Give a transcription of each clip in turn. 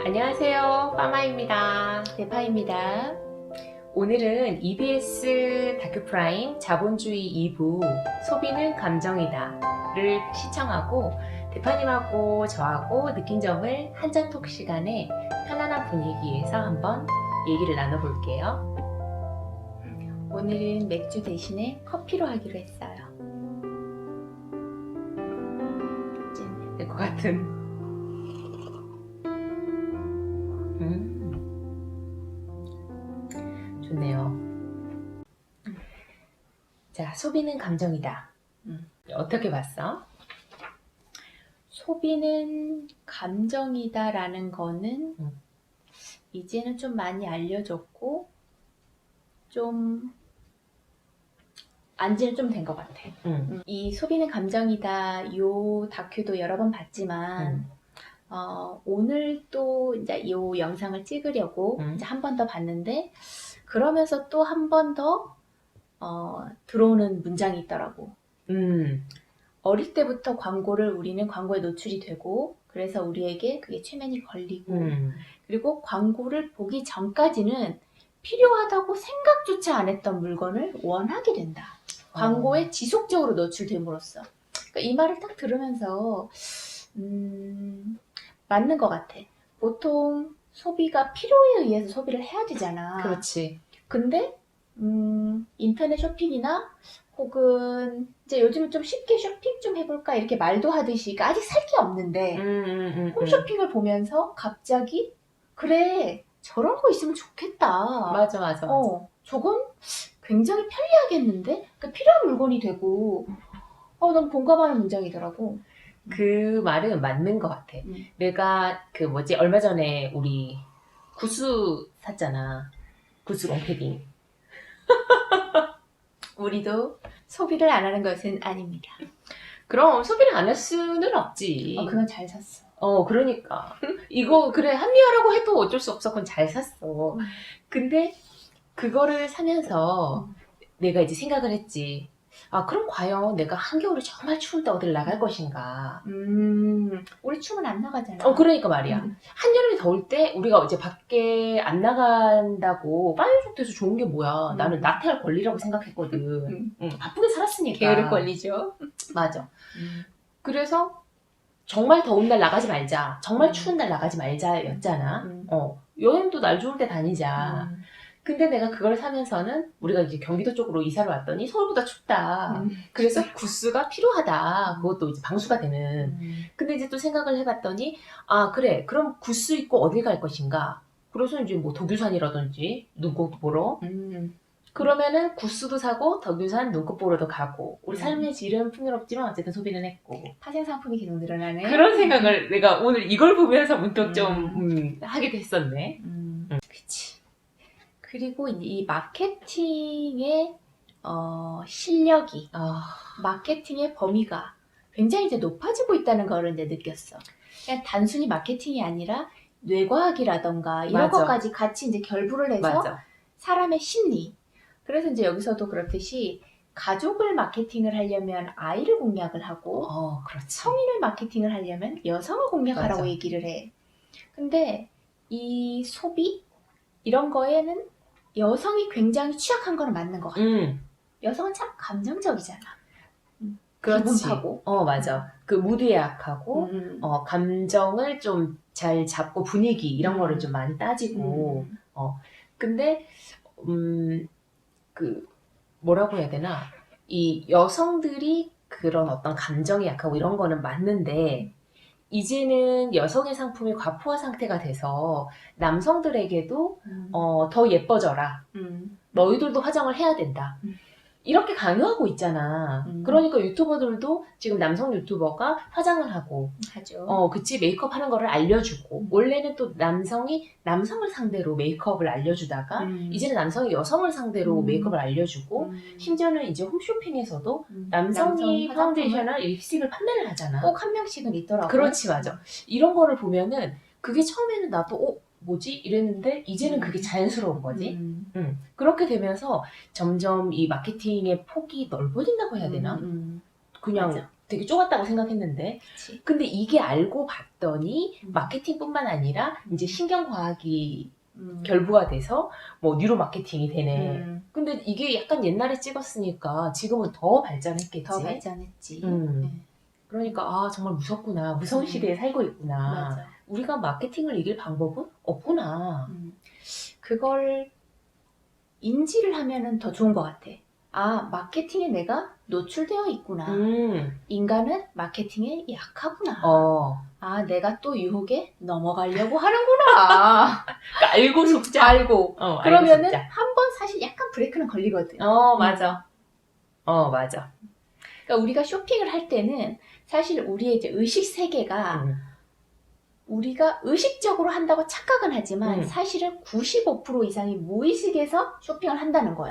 안녕하세요, 빠마입니다. 대파입니다. 오늘은 EBS 다큐프라임 자본주의 2부 소비는 감정이다를 시청하고 대파님하고 저하고 느낀 점을 한잔톡 시간에 편안한 분위기에서 한번 얘기를 나눠볼게요. 오늘은 맥주 대신에 커피로 하기로 했어요. 될 것 같은. 좋네요. 자, 소비는 감정이다. 어떻게 봤어? 소비는 감정이다라는 거는 이제는 좀 많이 알려졌고 좀 안지는 좀 된 것 같아. 이 소비는 감정이다 요 다큐도 여러 번 봤지만 오늘 또 이제 요 영상을 찍으려고 이제 한 번 더 봤는데 그러면서 또 한 번 더 들어오는 문장이 있더라고. 어릴 때부터 우리는 광고에 노출이 되고 그래서 우리에게 그게 최면이 걸리고 그리고 광고를 보기 전까지는 필요하다고 생각조차 안 했던 물건을 원하게 된다. 광고에 지속적으로 노출됨으로써. 그러니까 이 말을 딱 들으면서 맞는 것 같아. 보통 소비가 필요에 의해서 소비를 해야 되잖아. 그렇지. 근데 인터넷 쇼핑이나 혹은 이제 요즘은 좀 쉽게 쇼핑 좀 해볼까 이렇게 말도 하듯이 아직 살 게 없는데 홈쇼핑을 보면서 갑자기 그래 저런 거 있으면 좋겠다. 맞아. 저건 굉장히 편리하겠는데? 그러니까 필요한 물건이 되고 너무 공감하는 문장이더라고. 그 말은 맞는 것 같아. 내가 얼마 전에 우리 구스 샀잖아. 구스 롱패딩. 우리도 소비를 안 하는 것은 아닙니다. 그럼 소비를 안 할 수는 없지. 그건 잘 샀어. 그러니까. 이거 그래 합리화라고 해도 어쩔 수 없어. 그건 잘 샀어. 근데 그거를 사면서 내가 이제 생각을 했지. 그럼 과연 내가 한겨울에 정말 추운데 어딜 나갈 것인가? 우리 춤은 안 나가잖아. 그러니까 말이야. 한여름에 더울 때 우리가 이제 밖에 안 나간다고 빠져죽돼서 좋은 게 뭐야. 나는 나태할 권리라고 생각했거든. 바쁘게 살았으니까. 게으를 권리죠. 맞아. 그래서 정말 더운 날 나가지 말자. 정말 추운 날 나가지 말자 였잖아. 여행도 날 좋을 때 다니자. 근데 내가 그걸 사면서는 우리가 이제 경기도 쪽으로 이사를 왔더니 서울보다 춥다. 그래서 구스가 필요하다. 그것도 이제 방수가 되는. 근데 이제 또 생각을 해봤더니 그래. 그럼 구스 입고 어딜 갈 것인가? 그래서 이제 뭐 덕유산이라든지 눈꽃 보러. 그러면은 구스도 사고 덕유산 눈꽃 보러도 가고 우리 삶의 질은 풍요롭지만 어쨌든 소비는 했고 파생 상품이 계속 늘어나네. 그런 생각을 내가 오늘 이걸 보면서 문득 좀 하게 됐었네. 그치. 그리고 이 마케팅의 실력이 마케팅의 범위가 굉장히 이제 높아지고 있다는 걸 이제 느꼈어. 그냥 단순히 마케팅이 아니라 뇌과학이라던가 이런 것까지 같이 이제 결부를 해서 사람의 심리. 그래서 이제 여기서도 그렇듯이 가족을 마케팅을 하려면 아이를 공략을 하고 그렇지. 성인을 마케팅을 하려면 여성을 공략하라고 얘기를 해. 근데 이 소비 이런 거에는 여성이 굉장히 취약한 건 맞는 것 같아. 여성은 참 감정적이잖아. 그렇지. 기분파고. 맞아. 그 무드에 약하고 감정을 좀 잘 잡고 분위기 이런 거를 좀 많이 따지고 근데 뭐라고 해야 되나 이 여성들이 그런 어떤 감정이 약하고 이런 거는 맞는데 이제는 여성의 상품이 과포화 상태가 돼서 남성들에게도 더 예뻐져라. 너희들도 화장을 해야 된다. 이렇게 강요하고 있잖아. 그러니까 유튜버들도 지금 남성 유튜버가 화장을 하고 하죠. 그치, 메이크업 하는 거를 알려주고 원래는 또 남성이 남성을 상대로 메이크업을 알려주다가 이제는 남성이 여성을 상대로 메이크업을 알려주고 심지어는 이제 홈쇼핑에서도 남성이 남성 파운데이션이나 립스틱을 판매를 하잖아. 꼭 한 명씩은 있더라고. 그렇지, 맞아. 이런 거를 보면은 그게 처음에는 나도 뭐지? 이랬는데 이제는 그게 자연스러운 거지. 그렇게 되면서 점점 이 마케팅의 폭이 넓어진다고 해야 되나? 그냥 맞아. 되게 좁았다고 생각했는데 그치. 근데 이게 알고 봤더니 마케팅뿐만 아니라 이제 신경과학이 결부가 돼서 뭐 뉴로 마케팅이 되네. 근데 이게 약간 옛날에 찍었으니까 지금은 더 발전했겠지. 더 발전했지. 네. 그러니까 아 정말 무섭구나. 무서운 시대에 살고 있구나. 맞아. 우리가 마케팅을 이길 방법은 없구나. 그걸 인지를 하면은 더 좋은 것 같아. 아, 마케팅에 내가 노출되어 있구나. 인간은 마케팅에 약하구나. 아, 내가 또 유혹에 넘어가려고 하는구나. 그러니까 알고 속자. 알고. 알고 그러면은 속자. 한 번 사실 약간 브레이크는 걸리거든. 맞아. 맞아. 그러니까 우리가 쇼핑을 할 때는 사실 우리의 이제 의식 세계가 우리가 의식적으로 한다고 착각은 하지만 사실은 95% 이상이 무의식에서 쇼핑을 한다는 거야.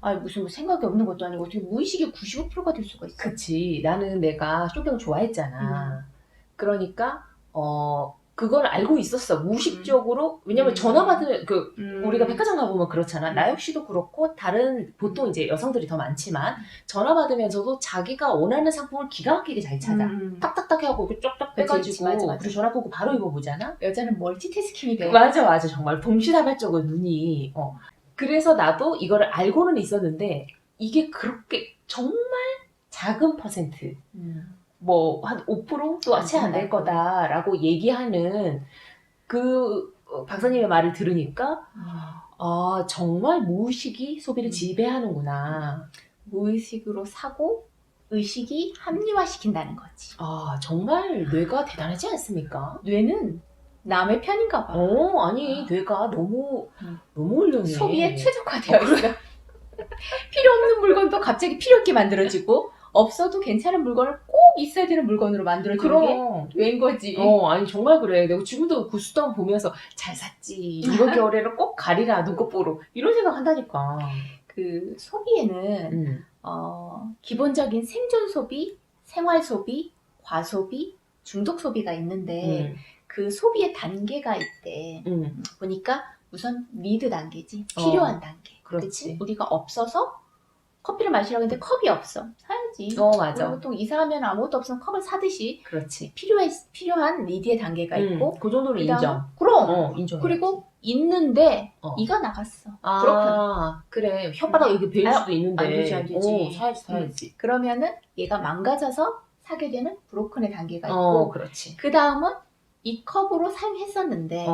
아, 무슨 뭐 생각이 없는 것도 아니고 어떻게 무의식이 95%가 될 수가 있어. 그치. 나는 내가 쇼핑 좋아했잖아. 그러니까 그걸 알고 있었어. 무의식적으로. 왜냐면 전화 받으면 우리가 백화점 가보면 그렇잖아. 나 역시도 그렇고 다른 보통 이제 여성들이 더 많지만 전화 받으면서도 자기가 원하는 상품을 기가 막히게 잘 찾아. 딱딱딱 해갖고 쫙쫙 빼가지고 맞아. 그리고 전화 끊고 바로 입어보잖아. 여자는 멀티태스킹이 돼. 맞아. 정말 동시다발적으로 눈이. 그래서 나도 이거를 알고는 있었는데 이게 그렇게 정말 작은 퍼센트 뭐 한 5%도 채 안 될 거다라고 얘기하는 그 박사님의 말을 들으니까 아 정말 무의식이 소비를 지배하는구나. 무의식으로 사고 의식이 합리화시킨다는 거지. 아 정말 뇌가 대단하지 않습니까? 뇌는 남의 편인가 봐. 아니 뇌가 너무 훌륭해. 소비에 최적화되어 있어. 필요 없는 물건도 갑자기 필요 있게 만들어지고 없어도 괜찮은 물건을 꼭 있어야 되는 물건으로 만들어주는 게 뇌인 거지. 아니 정말 그래. 내가 지금도 그 수단 보면서 잘 샀지. 이번 겨울에는 꼭 가리라 눈곱보로 이런 생각 한다니까. 그 소비에는 기본적인 생존 소비, 생활 소비, 과소비, 중독 소비가 있는데 그 소비의 단계가 있대. 보니까 우선 니드 단계지. 필요한 단계. 그렇지. 우리가 없어서 커피를 마시려고 했는데 컵이 없어. 사야지. 맞아. 보통 이사하면 아무것도 없으면 컵을 사듯이 그렇지. 필요한 니드의 단계가 있고 그 정도는 인정. 그럼. 인정. 그리고 있는데 이가 나갔어. 그래. 혓바닥 여기 베일 수도 있는데. 안 되지. 사야지. 그러면은 얘가 망가져서 사게 되는 브로큰의 단계가 있고 그렇지. 그 다음은 이 컵으로 사용했었는데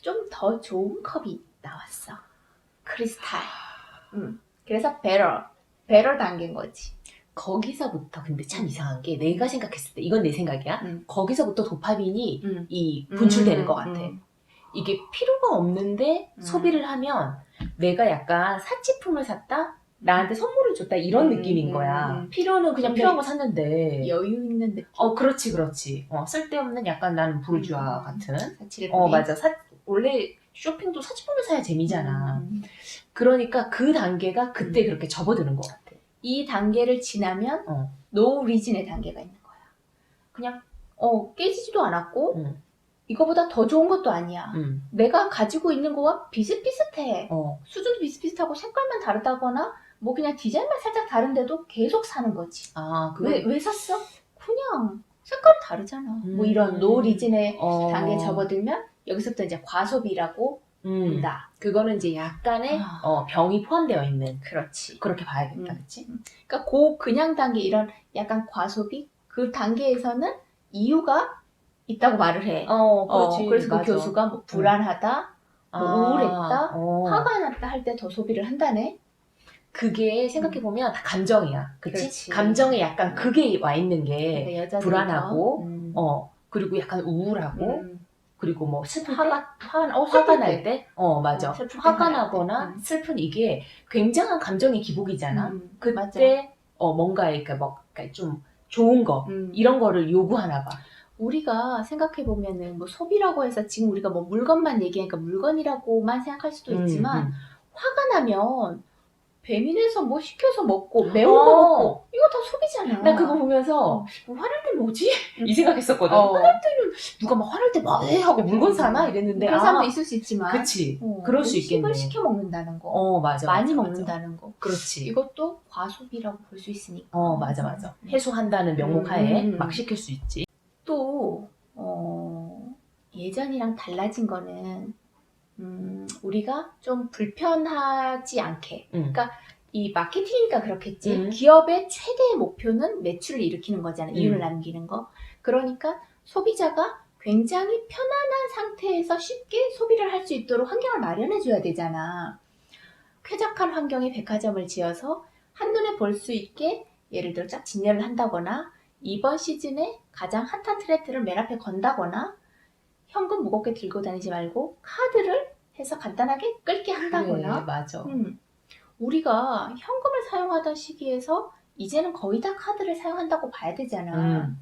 좀 더 좋은 컵이 나왔어. 크리스탈. 그래서 better 단계인 거지. 거기서부터 근데 참 이상한 게 내가 생각했을 때 이건 내 생각이야. 거기서부터 도파민이 분출되는 것 같아. 이게 필요가 없는데 소비를 하면 내가 약간 사치품을 샀다? 나한테 선물을 줬다 이런 느낌인 거야. 필요는 그냥 필요한 거 샀는데 여유 있는 느낌. 그렇지. 쓸데없는 약간 나는 부르주아 같은. 사치를 맞아. 원래 쇼핑도 사치품을 사야 재미잖아. 그러니까 그 단계가 그때 그렇게 접어드는 것 같아. 이 단계를 지나면 no reason의 단계가 있는 거야. 그냥 깨지지도 않았고 이거보다 더 좋은 것도 아니야. 내가 가지고 있는 거와 비슷비슷해. 수준도 비슷비슷하고 색깔만 다르다거나 뭐 그냥 디자인만 살짝 다른데도 계속 사는 거지. 왜 샀어? 그냥 색깔이 다르잖아. 뭐 이런 no reason의 단계에 접어들면 여기서부터 이제 과소비라고 본다. 그거는 이제 약간의 병이 포함되어 있는. 그렇지. 그렇게 봐야겠다, 그렇지? 그러니까 그냥 단계 이런 약간 과소비 그 단계에서는 이유가 있다고 말을 해. 그렇지. 그래서 그 맞아. 교수가 뭐 불안하다, 뭐 우울했다, 화가 났다 할 때 더 소비를 한다네. 그게 생각해보면 다 감정이야. 그치? 그렇지. 감정에 약간 그게 와 있는 게 불안하고 그리고 약간 우울하고, 그리고 뭐 슬플 때? 화가 슬플 날 때. 때? 맞아. 슬플 때, 화가 화날 나거나 때. 슬픈 이게 굉장한 감정의 기복이잖아. 맞아. 그때 뭔가 이렇게 그러니까 좀 좋은 거 이런 거를 요구하나 봐. 우리가 생각해보면은 뭐 소비라고 해서 지금 우리가 뭐 물건만 얘기하니까 물건이라고만 생각할 수도 있지만 화가 나면 배민에서 뭐 시켜서 먹고 매운 거 먹고 이거 다 소비잖아. 나 그거 보면서 화날 때 뭐지? 이 생각했었거든. 화날 때는 누가 막 화날 때 막 하고 물건 사나 이랬는데 그런 사람도 있을 수 있지만 그치. 그럴 수 있겠네. 음식을 시켜 먹는다는 거, 맞아. 많이 맞아, 먹는다는 거, 그렇지. 이것도 과소비라고 볼 수 있으니까. 맞아. 해소한다는 명목하에 막 시킬 수 있지. 또 예전이랑 달라진 거는 우리가 좀 불편하지 않게. 그러니까 이 마케팅이니까 그렇겠지. 기업의 최대의 목표는 매출을 일으키는 거잖아. 이윤을 남기는 거. 그러니까 소비자가 굉장히 편안한 상태에서 쉽게 소비를 할 수 있도록 환경을 마련해 줘야 되잖아. 쾌적한 환경에 백화점을 지어서 한눈에 볼 수 있게 예를 들어 쫙 진열을 한다거나 이번 시즌에 가장 핫한 트렌드를 맨 앞에 건다거나 현금 무겁게 들고 다니지 말고 카드를 해서 간단하게 끌게 한다거나. 그래, 맞아. 우리가 현금을 사용하던 시기에서 이제는 거의 다 카드를 사용한다고 봐야 되잖아.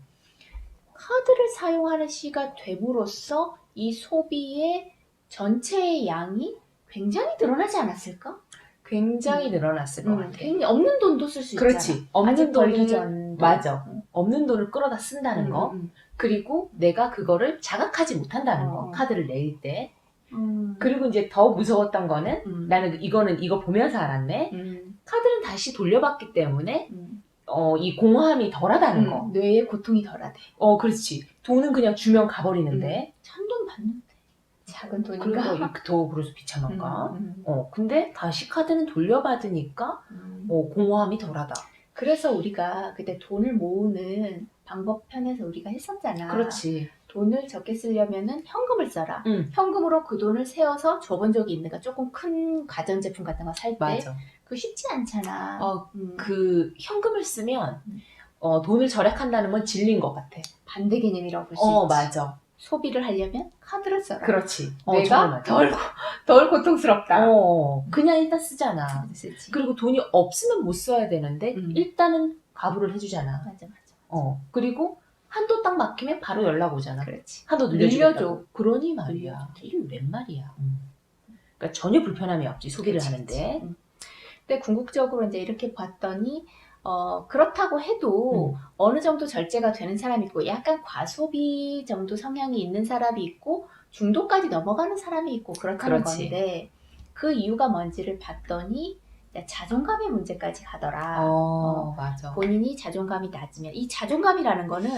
카드를 사용하는 시기가 됨으로써 이 소비의 전체의 양이 굉장히 늘어나지 않았을까? 굉장히 늘어났을 것 같아. 없는 돈도 쓸 수 있잖아. 그렇지. 없는 벌기 돈을 전. 맞아. 없는 돈을 끌어다 쓴다는 거. 그리고 내가 그거를 자각하지 못한다는 거. 카드를 낼 때. 그리고 이제 더 무서웠던 거는 나는 이거 보면서 알았네. 카드는 다시 돌려받기 때문에 이 공허함이 덜하다는 거. 뇌의 고통이 덜하대. 그렇지. 돈은 그냥 주면 가버리는데. 찬돈 받는데. 작은 돈인가? 그러니까 더 그래서 비참한가? 근데 다시 카드는 돌려받으니까 공허함이 덜하다. 그래서 우리가 그때 돈을 모으는 방법 편에서 우리가 했었잖아. 그렇지. 돈을 적게 쓰려면은 현금을 써라. 현금으로 그 돈을 세어서 줘본 적이 있는가? 조금 큰 가전제품 같은 거 살 때. 맞아. 그거 쉽지 않잖아. 그 현금을 쓰면 돈을 절약한다는 건 진리인 것 같아. 반대 개념이라고 볼 수 있지. 맞아. 소비를 하려면 카드를 써라. 그렇지. 내가 덜 고통스럽다. 그냥 일단 쓰잖아. 쓰지. 그리고 돈이 없으면 못 써야 되는데 일단은 가부를 해주잖아. 맞아. 그리고 한도 딱 막히면 바로 연락 오잖아. 그렇지. 한도 늘려줘. 그러니 말이야. 이게 웬 말이야. 그러니까 전혀 불편함이 없지 소비를 하는데. 근데 궁극적으로 이제 이렇게 봤더니 그렇다고 해도 어느 정도 절제가 되는 사람이 있고 약간 과소비 정도 성향이 있는 사람이 있고 중도까지 넘어가는 사람이 있고 그렇다는 건데 그 이유가 뭔지를 봤더니 자존감의 문제까지 가더라. 맞아. 본인이 자존감이 낮으면 이 자존감이라는 거는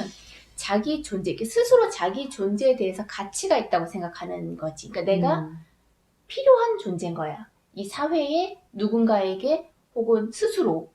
자기 존재, 스스로 자기 존재에 대해서 가치가 있다고 생각하는 거지. 그러니까 내가 필요한 존재인 거야. 이 사회에 누군가에게 혹은 스스로.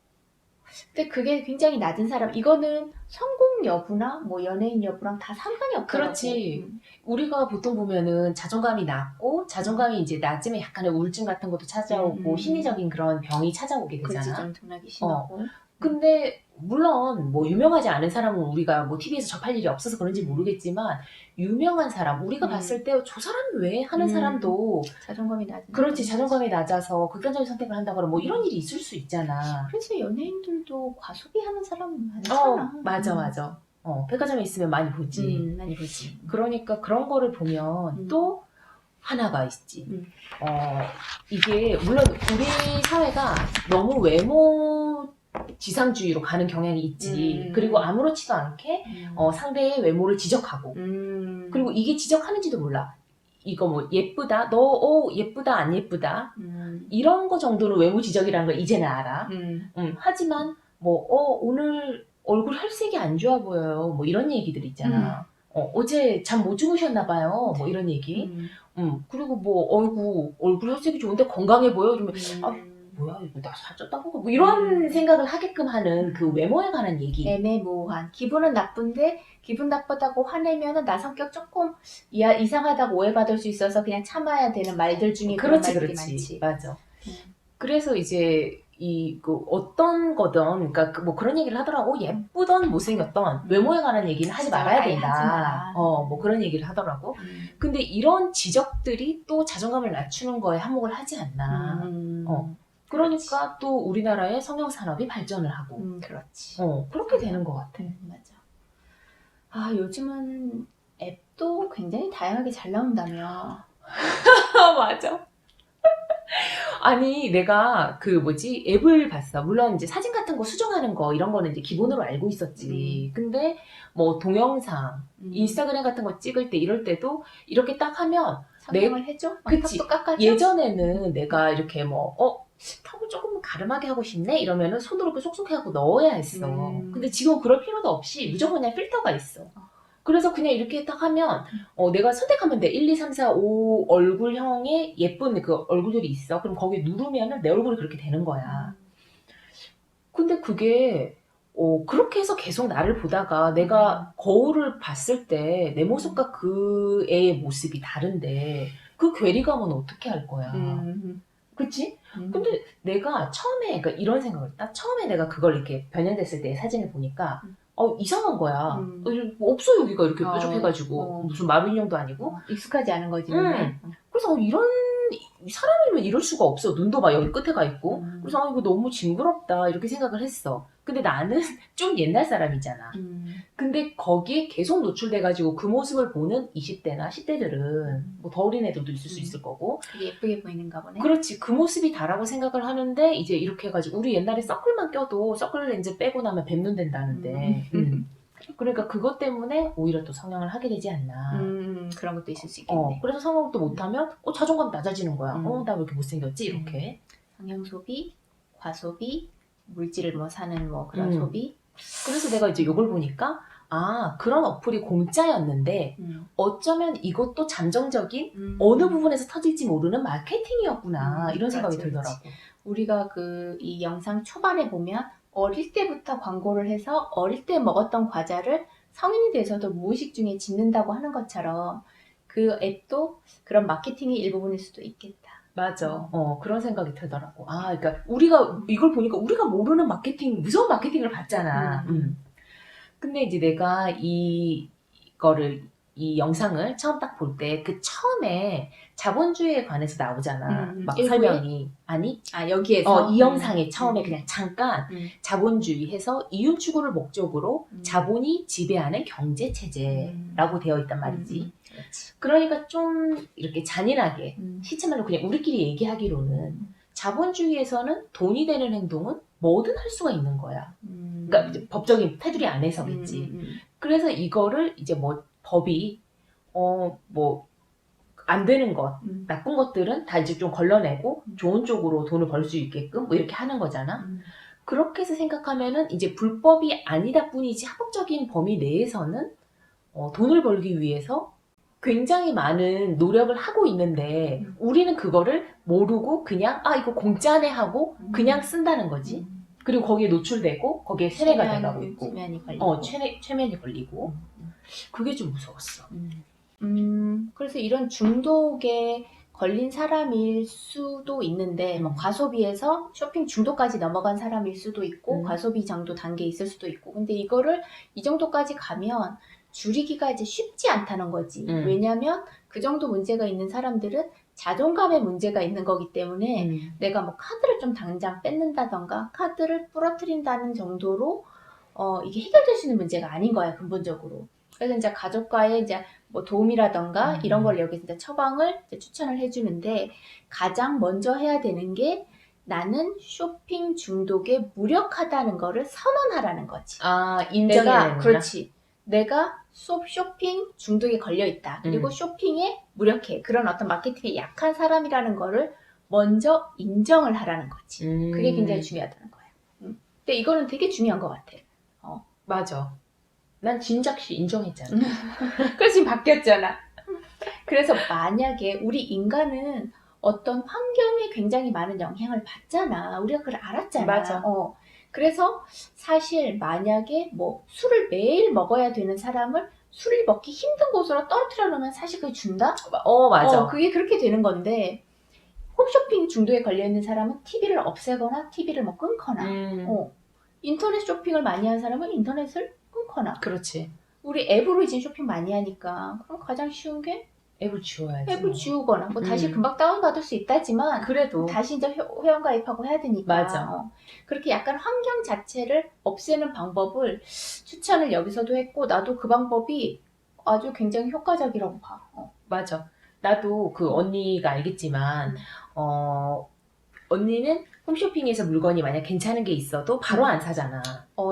근데 그게 굉장히 낮은 사람. 이거는 성공 여부나 뭐 연예인 여부랑 다 상관이 없더라고. 그렇지. 우리가 보통 보면은 자존감이 낮고 자존감이 이제 낮으면 약간의 우울증 같은 것도 찾아오고 심리적인 그런 병이 찾아오게 되잖아. 그렇지, 좀 둔하기 심하고. 근데 물론 뭐 유명하지 않은 사람은 우리가 뭐 TV에서 접할 일이 없어서 그런지 모르겠지만 유명한 사람 우리가 봤을 때 저 사람이 왜 하는 사람도 자존감이 낮은. 그렇지. 자존감이 낮아서 극단적인 선택을 한다거나 뭐 이런 일이 있을 수 있잖아. 그래서 연예인들도 과소비하는 사람은 많잖아. 맞아. 백화점에 있으면 많이 보지. 많이 보지. 그러니까 그런 거를 보면 또 하나가 있지. 이게 물론 우리 사회가 너무 외모 지상주의로 가는 경향이 있지. 그리고 아무렇지도 않게 상대의 외모를 지적하고 그리고 이게 지적하는지도 몰라. 이거 뭐 예쁘다, 너 예쁘다 안 예쁘다 이런 거 정도는 외모 지적이라는 걸 이제는 알아. 하지만 뭐 오늘 얼굴 혈색이 안 좋아 보여요. 뭐 이런 얘기들 있잖아. 어제 잠 못 주무셨나 봐요. 뭐 이런 얘기. 그리고 뭐 얼굴 혈색이 좋은데 건강해 보여. 이러면 뭐야 이거 나 살쪘다고 뭐 이런 생각을 하게끔 하는 그 외모에 관한 얘기. 애매모호한. 기분은 나쁜데 기분 나쁘다고 화내면은 나 성격 조금 이상하다고 오해받을 수 있어서 그냥 참아야 되는 말들 중에 그런 말들이 많지. 맞아. 그래서 이제 어떤 거든, 그러니까 뭐 그런 얘기를 하더라고. 예쁘던 못생겼던 외모에 관한 얘기는 하지 말아야 아예 된다. 하지 마라. 뭐 그런 얘기를 하더라고. 근데 이런 지적들이 또 자존감을 낮추는 거에 한몫을 하지 않나. 그러니까 또 우리나라의 성형 산업이 발전을 하고. 그렇지. 그렇게 되는 것 같아. 맞아. 아, 요즘은 앱도 굉장히 다양하게 잘 나온다며. 맞아. 아니, 내가 앱을 봤어. 물론 이제 사진 같은 거 수정하는 거, 이런 거는 이제 기본으로 알고 있었지. 근데 뭐 동영상, 인스타그램 같은 거 찍을 때, 이럴 때도 이렇게 딱 하면, 성형을 해줘? 그치. 턱도 깎아줘? 예전에는 내가 이렇게 턱을 조금 가름하게 하고 싶네? 이러면은 손으로 이렇게 쏙쏙 해갖고 넣어야 했어. 근데 지금 그럴 필요도 없이 무조건 그냥 필터가 있어. 그래서 그냥 이렇게 딱 하면 내가 선택하면 돼. 1, 2, 3, 4, 5 얼굴형의 예쁜 그 얼굴들이 있어. 그럼 거기 누르면은 내 얼굴이 그렇게 되는 거야. 근데 그게 그렇게 해서 계속 나를 보다가 내가 거울을 봤을 때 내 모습과 그 애의 모습이 다른데 그 괴리감은 어떻게 할 거야. 그치? 근데 내가 처음에, 그러니까 이런 생각을 했다. 처음에 내가 그걸 이렇게 변형됐을 때 사진을 보니까 이상한 거야. 없어, 여기가 이렇게 뾰족해가지고. 무슨 마비 인형도 아니고. 익숙하지 않은 거지. 눈에. 그래서 이런 사람이면 이럴 수가 없어. 눈도 막 여기 끝에 가 있고. 그래서 이거 너무 징그럽다 이렇게 생각을 했어. 근데 나는 좀 옛날 사람이잖아. 근데 거기에 계속 노출돼가지고 그 모습을 보는 20대나 10대들은 뭐 더 어린 애들도 있을 수 있을 거고. 되게 예쁘게 보이는가 보네. 그렇지. 그 모습이 다라고 생각을 하는데 이제 이렇게 해가지고 우리 옛날에 서클만 껴도 서클 렌즈 빼고 나면 뱀눈 된다는데. 그러니까 그것 때문에 오히려 또 성형을 하게 되지 않나. 그런 것도 있을 수 있겠네. 그래서 성형도 못하면 자존감 낮아지는 거야. 나 왜 이렇게 못생겼지? 이렇게. 성형 소비, 과소비, 물질을 뭐 사는 뭐 그런 소비. 그래서 내가 이제 이걸 보니까 그런 어플이 공짜였는데 어쩌면 이것도 잠정적인 어느 부분에서 터질지 모르는 마케팅이었구나. 이런 생각이 들더라고. 우리가 이 영상 초반에 보면 어릴 때부터 광고를 해서 어릴 때 먹었던 과자를 성인이 돼서도 무의식 중에 짓는다고 하는 것처럼 그 앱도 그런 마케팅의 일부분일 수도 있겠다. 맞아. 그런 생각이 들더라고. 그러니까 우리가 이걸 보니까 우리가 모르는 마케팅, 무서운 마케팅을 봤잖아. 근데 이제 내가 이 영상을 처음 딱 볼 때 그 처음에 자본주의에 관해서 나오잖아. 막 설명이. 아니? 여기에서? 이 영상에 처음에 그냥 잠깐 자본주의 해서 이윤 추구를 목적으로 자본이 지배하는 경제체제라고 되어 있단 말이지. 그러니까 좀 이렇게 잔인하게 시체말로 그냥 우리끼리 얘기하기로는 자본주의에서는 돈이 되는 행동은 뭐든 할 수가 있는 거야. 그러니까 이제 법적인 테두리 안에서겠지. 그래서 이거를 이제 뭐 법이 뭐 안 되는 것, 나쁜 것들은 다 이제 좀 걸러내고 좋은 쪽으로 돈을 벌 수 있게끔 뭐 이렇게 하는 거잖아. 그렇게 해서 생각하면은 이제 불법이 아니다 뿐이지 합법적인 범위 내에서는 돈을 벌기 위해서 굉장히 많은 노력을 하고 있는데 우리는 그거를 모르고 그냥 이거 공짜네 하고 그냥 쓴다는 거지. 그리고 거기에 노출되고 거기에 세뇌가 돼가고 있고 최면이 걸리고 그게 좀 무서웠어. 그래서 이런 중독에 걸린 사람일 수도 있는데 뭐 과소비에서 쇼핑 중독까지 넘어간 사람일 수도 있고 과소비 정도 단계에 있을 수도 있고 근데 이거를 이 정도까지 가면 줄이기가 이제 쉽지 않다는 거지. 왜냐하면 그 정도 문제가 있는 사람들은 자존감에 문제가 있는 거기 때문에 내가 뭐 카드를 좀 당장 뺏는다던가 카드를 부러뜨린다는 정도로 이게 해결될 수 있는 문제가 아닌 거야 근본적으로. 그래서 이제 가족과의 이제 뭐 도움이라던가 이런 걸 여기서 이제 처방을 이제 추천을 해주는데 가장 먼저 해야 되는 게 나는 쇼핑 중독에 무력하다는 거를 선언하라는 거지. 인정해야 되는구나. 그렇지. 내가 쇼핑 중독에 걸려 있다. 그리고 쇼핑에 무력해. 그런 어떤 마케팅에 약한 사람이라는 거를 먼저 인정을 하라는 거지. 그게 굉장히 중요하다는 거야. 근데 이거는 되게 중요한 것 같아. 맞아. 난 진작시 인정했잖아. 그래서 지금 바뀌었잖아. 그래서 만약에 우리 인간은 어떤 환경에 굉장히 많은 영향을 받잖아. 우리가 그걸 알았잖아. 맞아. 그래서 사실 만약에 뭐 술을 매일 먹어야 되는 사람을 술을 먹기 힘든 곳으로 떨어뜨려 놓으면 사실 그게 준다? 맞아. 그게 그렇게 되는 건데 홈쇼핑 중독에 걸려있는 사람은 TV를 없애거나 TV를 뭐 끊거나 인터넷 쇼핑을 많이 하는 사람은 인터넷을 끊거나 그렇지. 우리 앱으로 이제 쇼핑 많이 하니까 그럼 가장 쉬운 게 앱을 지워야지. 앱을 지우거나 뭐 다시 금방 다운받을 수 있다지만 그래도 다시 이제 회원 가입하고 해야 되니까 맞아. 그렇게 약간 환경 자체를 없애는 방법을 추천을 여기서도 했고 나도 그 방법이 아주 굉장히 효과적이라고 봐. 맞아. 나도 그 언니가 알겠지만 언니는 홈쇼핑에서 물건이 만약 괜찮은 게 있어도 바로 안 사잖아.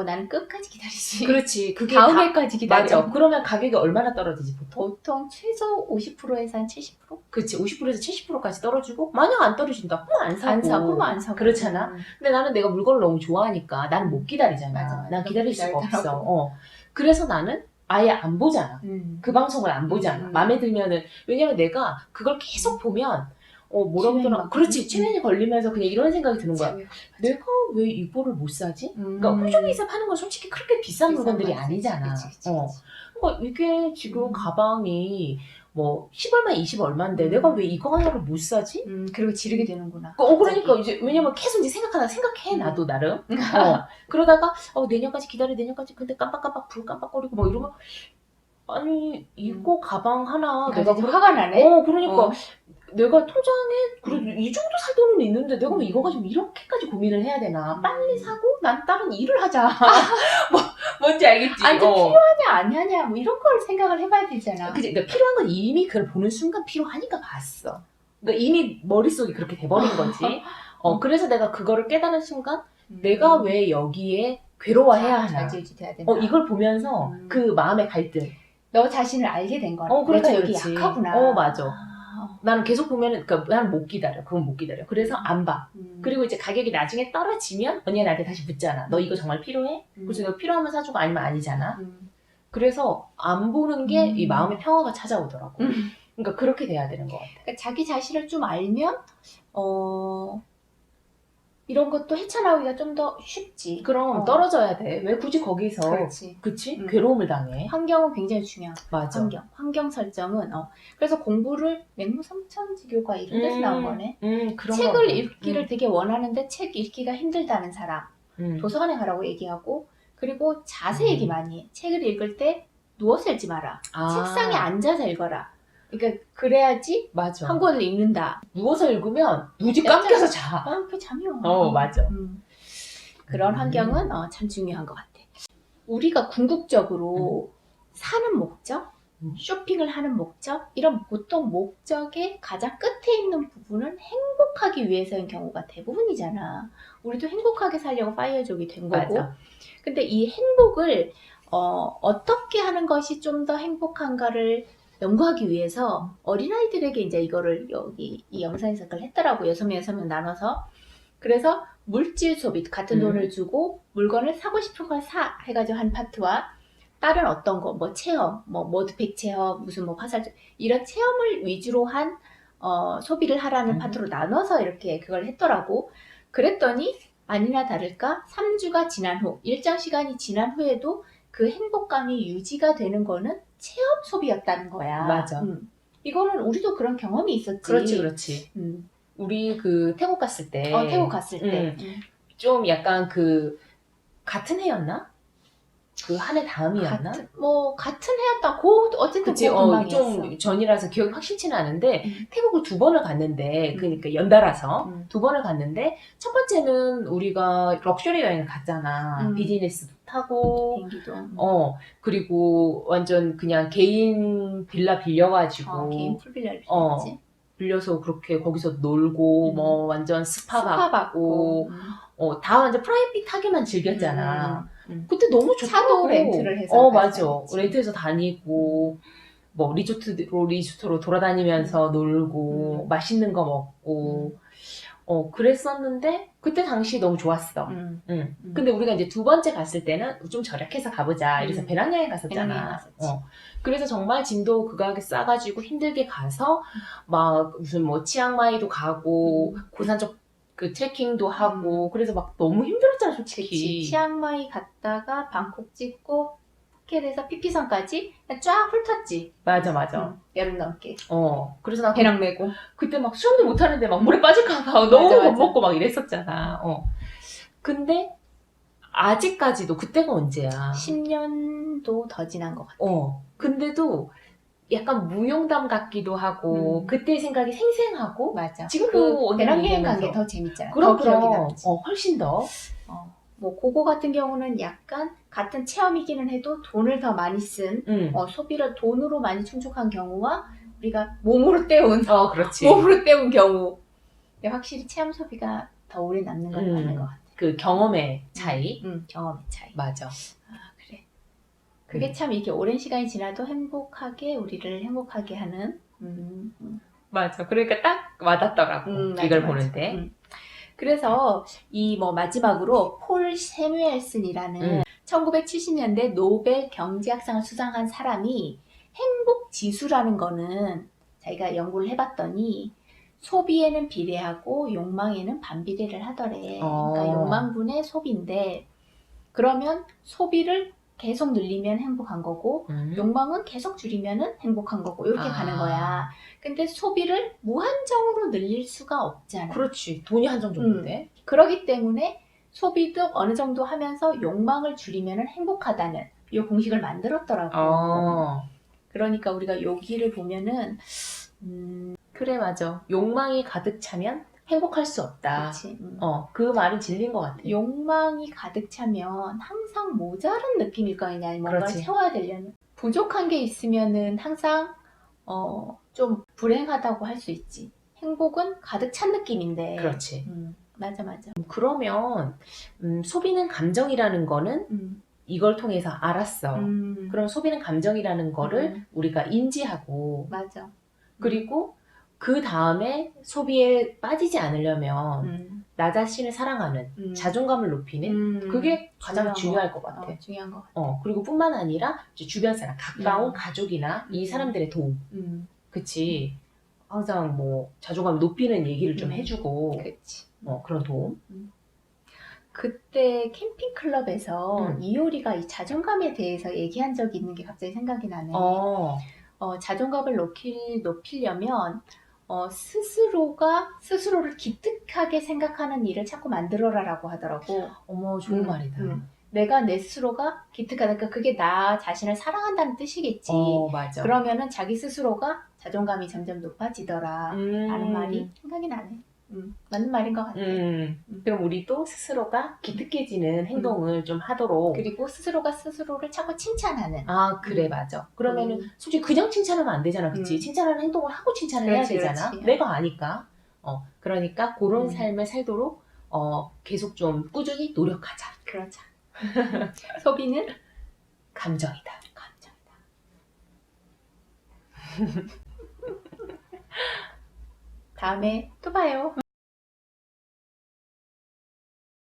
나는 끝까지 기다리지. 그렇지. 그게 다음 다- 해까지 기다려. 맞아. 그러면 가격이 얼마나 떨어지지 보통? 보통 최소 50%에서 한 70%? 그치. 50%에서 70%까지 떨어지고 만약 안 떨어진다. 그럼 안 사고. 안 사, 그러면 안 사고. 그렇잖아. 근데 나는 내가 물건을 너무 좋아하니까 나는 못 기다리잖아. 맞아. 난 기다릴 수가 기다리더라고. 없어. 그래서 나는 아예 안 보잖아. 그 방송을 안 보잖아. 마음에 들면은 왜냐면 내가 그걸 계속 보면 뭐라 체면이 그러더라. 막 그렇지. 체면이 걸리면서 그냥 이런 생각이 드는 거야. 맞아. 내가 왜 이거를 못 사지? 그러니까 홈쇼핑에서 파는 건 솔직히 그렇게 비싼 물건들이 거지. 아니잖아. 그치. 그러니까 이게 지금 가방이 뭐 10얼마 20얼마인데 내가 왜 이거 하나를 못 사지? 그리고 지르게 되는구나. 그러니까 이제 왜냐면 계속 이제 생각해 나도 나름. 그러다가 내년까지 기다려 내년까지 근데 깜빡깜빡 불 깜빡거리고 뭐 이러면 아니 이거 가방 하나 내가 좀 화가 나네. 그러니까 내가 통장에 그래도 이 정도 살 돈은 있는데 내가 왜 이거 가지고 이렇게까지 고민을 해야 되나? 빨리 사고 난 다른 일을 하자. 뭔지 알겠지? 아니 필요하냐 아니하냐 뭐 이런 걸 생각을 해봐야 되잖아. 그치? 그러니까 필요한 건 이미 그걸 보는 순간 필요하니까 봤어. 그러니까 이미 머릿속이 그렇게 돼버린 거지. 그래서 내가 그거를 깨달은 순간 내가 왜 여기에 괴로워해야 하나? 돼야 된다. 이걸 보면서 그 마음의 갈등. 너 자신을 알게 된 거야. 그렇지, 내가 여기 그렇지. 약하구나. 맞아. 나는 계속 보면은, 그러니까 나는 못 기다려. 그건 못 기다려. 그래서 안 봐. 그리고 이제 가격이 나중에 떨어지면 언니가 나한테 다시 묻잖아. 너 이거 정말 필요해? 그래서 내가 필요하면 사주고 아니면 아니잖아. 그래서 안 보는 게 이 마음의 평화가 찾아오더라고. 그러니까 그렇게 돼야 되는 것 같아. 그러니까 자기 자신을 좀 알면 이런 것도 헤쳐나오기가 좀 더 쉽지. 그럼 떨어져야 돼. 왜 굳이 거기서 그렇지. 그치? 괴로움을 당해. 환경은 굉장히 중요하고 맞아. 환경 설정은 그래서 공부를 맹무삼천지교가 이런 데서 나온 거네. 그런 책을 읽기를 되게 원하는데 책 읽기가 힘들다는 사람 도서관에 가라고 얘기하고 그리고 자세 얘기 많이 해. 책을 읽을 때 누워서 읽지 마라. 책상에 앉아서 읽어라. 그러니까 그래야지 맞아. 한 권을 읽는다. 누워서 읽으면 무지 깎여서 자. 그게 잠이 와. 맞아. 그런 환경은 참 중요한 것 같아. 우리가 궁극적으로 사는 목적, 쇼핑을 하는 목적, 이런 보통 목적의 가장 끝에 있는 부분은 행복하기 위해서인 경우가 대부분이잖아. 우리도 행복하게 살려고 파이어족이 된 거고. 맞아. 근데 이 행복을 어떻게 하는 것이 좀 더 행복한가를 연구하기 위해서 어린아이들에게 이제 이거를 여기 이 영상에서 그걸 했더라고. 6명 나눠서. 그래서 물질 소비, 같은 돈을 주고 물건을 사고 싶은 걸 사 해가지고 한 파트와 다른 어떤 거, 뭐 체험, 뭐 모드팩 체험, 무슨 뭐 화살, 이런 체험을 위주로 한 소비를 하라는 파트로 나눠서 이렇게 그걸 했더라고. 그랬더니 아니나 다를까 3주가 지난 후, 일정 시간이 지난 후에도 그 행복감이 유지가 되는 거는 체험 소비였다는 거야. 맞아. 이거는 우리도 그런 경험이 있었지. 그렇지. 우리 그 태국 갔을 때. 태국 갔을 때. 좀 약간 그 같은 해였나? 그 한 해 다음이었나? 같은 해였다. 어쨌든 그치, 좀 전이라서 기억이 확실치는 않은데 태국을 2번을 갔는데 그러니까 연달아서 2번을 갔는데 첫 번째는 우리가 럭셔리 여행을 갔잖아. 비즈니스도 타고 비행기도. 그리고 완전 그냥 개인 빌라 빌려가지고 개인 풀빌라를 빌렸지. 빌려서 그렇게 거기서 놀고 뭐 완전 스파 받고 다 완전 프라이빗하게만 즐겼잖아. 그때 너무 좋더라고. 차도 렌트를 해서 맞아. 렌트해서 다니고 뭐 리조트로 돌아다니면서 놀고 맛있는 거 먹고 그랬었는데 그때 당시 너무 좋았어. 근데 우리가 이제 2번째 갔을 때는 좀 절약해서 가보자 이래서 배낭여행 갔었잖아. 그래서 정말 짐도 그거하게 싸가지고 힘들게 가서 막 무슨 뭐 치앙마이도 가고 고산 쪽 그 트레킹도 하고 그래서 막 너무 힘들었잖아 솔직히. 그치. 치앙마이 갔다가 방콕 찍고 포켓에서 피피선까지 그냥 쫙 훑었지. 맞아. 여름 넘게. 그래서 나 배낭 메고. 그때 막 수영도 못하는데 막 물에 빠질까봐 너무 맞아. 겁먹고 막 이랬었잖아. 근데 아직까지도 그때가 언제야? 10년도 더 지난 것 같아. 근데도 약간 무용담 같기도 하고 그때 생각이 생생하고 맞아. 지금도 언니랑 배낭여행 간 게 얘기하면서 더 재밌잖아. 그럼 더 기억이 남지. 훨씬 더. 뭐 그거 같은 경우는 약간 같은 체험이기는 해도 돈을 더 많이 쓴 소비를 돈으로 많이 충족한 경우와 우리가 몸으로 때운 그렇지. 몸으로 때운 경우. 근데 확실히 체험 소비가 더 오래 남는 건 맞는 것 같아. 그 경험의 차이. 경험의 차이. 맞아. 그래. 그게 참 이렇게 오랜 시간이 지나도 우리를 행복하게 하는. 맞아. 그러니까 딱 와닿더라고. 이걸 보는데. 그래서 이 마지막으로 폴 세뮤엘슨이라는 1970년대 노벨 경제학상을 수상한 사람이 행복 지수라는 거는 자기가 연구를 해봤더니 소비에는 비례하고 욕망에는 반비례를 하더래. 그러니까 욕망분의 소비인데 그러면 소비를 계속 늘리면 행복한 거고 욕망은 계속 줄이면 행복한 거고 이렇게 가는 거야. 근데 소비를 무한정으로 늘릴 수가 없잖아. 그렇지. 돈이 한정 정도인데. 그렇기 때문에 소비도 어느 정도 하면서 욕망을 줄이면 행복하다는 이 공식을 만들었더라고. 그러니까 우리가 여기를 보면은 그래 맞아. 욕망이 가득 차면 행복할 수 없다. 그치. 그 말은 진리인 것 같아. 욕망이 가득 차면 항상 모자란 느낌일 거 아니냐. 뭔가를 그렇지. 채워야 되려면. 부족한 게 있으면은 항상 좀 불행하다고 할 수 있지. 행복은 가득 찬 느낌인데. 그렇지. 맞아. 그러면 소비는 감정이라는 거는 이걸 통해서 알았어. 그럼 소비는 감정이라는 거를 우리가 인지하고 맞아. 그리고 그 다음에 소비에 빠지지 않으려면 나 자신을 사랑하는 자존감을 높이는 그게 가장 중요할 것 같아. 중요한 것 같아. 그리고 뿐만 아니라 이제 주변 사람, 가까운 가족이나 이 사람들의 도움. 그치. 항상 자존감을 높이는 얘기를 좀 해주고. 그치. 그런 도움. 그때 캠핑 클럽에서 이효리가 이 자존감에 대해서 얘기한 적이 있는 게 갑자기 생각이 나네. 자존감을 높이려면 스스로가 스스로를 기특하게 생각하는 일을 자꾸 만들어라라고 하더라고. 어머, 좋은 말이다. 내가 내 스스로가 기특하다. 그러니까 그게 나 자신을 사랑한다는 뜻이겠지. 맞아. 그러면은 자기 스스로가 자존감이 점점 높아지더라. 라는 말이 생각이 나네. 맞는 말인 것 같아. 그럼 우리도 스스로가 기특해지는 행동을 좀 하도록. 그리고 스스로가 스스로를 자꾸 칭찬하는. 그래, 맞아. 그러면은 솔직히 그냥 칭찬하면 안 되잖아, 그치? 칭찬하는 행동을 하고 칭찬을 해야 되잖아. 그렇지. 내가 아니까. 그러니까 그런 삶을 살도록 계속 좀 꾸준히 노력하자. 그러자. 소비는 감정이다. 다음에 또 봐요.